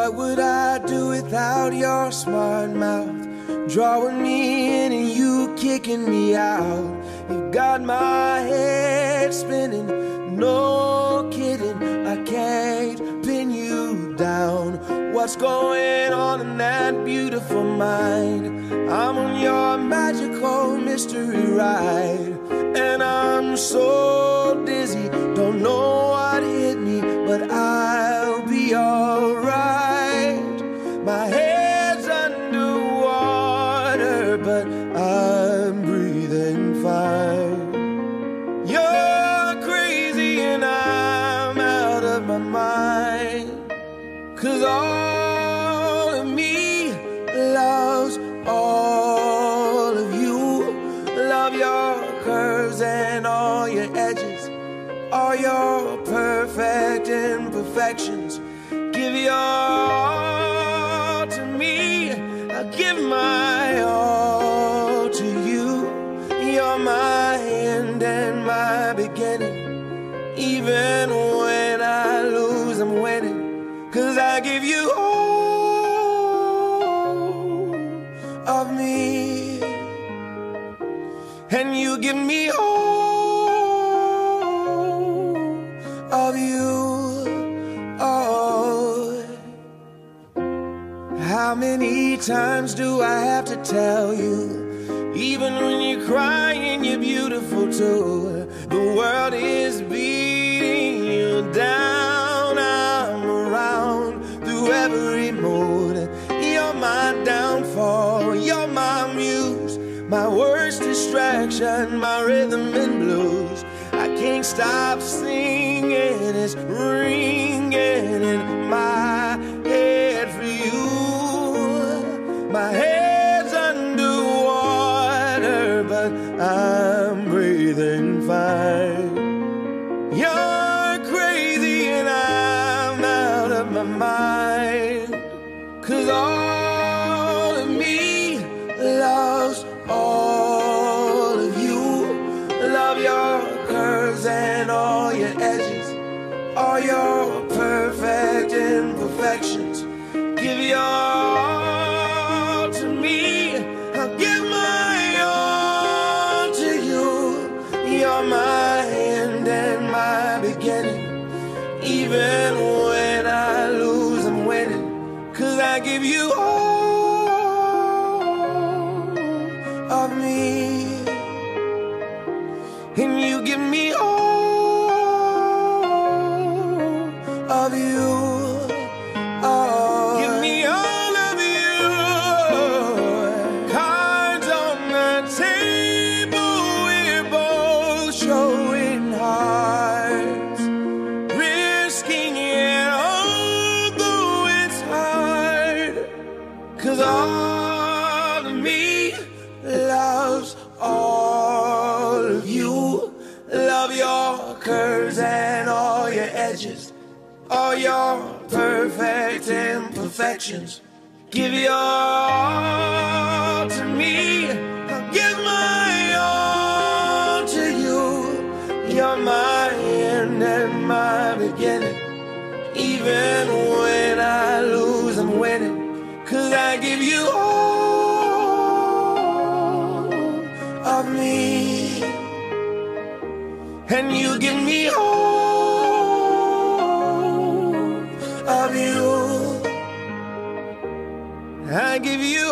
What would I do without your smart mouth? Drawing me in and you kicking me out. You got my head spinning, no kidding. I can't pin you down. What's going on in that beautiful mind? I'm on your magical mystery ride, and I'm so dizzy, don't know what hit me, but I'll be alright. My head's underwater, but I'm breathing fine. You're crazy and I'm out of my mind, 'cause all of me loves all of you. Love your curves and all your edges, all your perfect imperfections. Give your all to me, I'll give my all to you. You're my end and my beginning. Even when I lose, I'm winning, 'cause I give you all of me, and you give me all of you. Oh, how many times do I have to tell you? Even when you're crying, you're beautiful too. The world is beating you down. I'm around through every mood. You're my downfall, you're my muse, my worst distraction, my rhythm and blues. I can't stop singing, it's ringing in my head for you. My head's underwater, but I'm breathing fine. You're crazy and I'm out of my mind, 'cause all of me loves all of you. Love your curves and all your edges, all your perfect imperfections. Give your all to me, I'll give my all to you. You're my end and my beginning. Even when I lose, I'm winning, 'cause I give you all of me, and you give me all of you. Oh, give me all of you. Cards on the table, we're both showing hearts, risking it although it's hard, 'cause all of me loves all of you. Love your curves and all your edges, all your perfect imperfections. Give your all to me, I'll give my all to you. You're my end and my beginning. Even when I lose, I'm winning, 'cause I give you all of me, and you give me all of you. I give you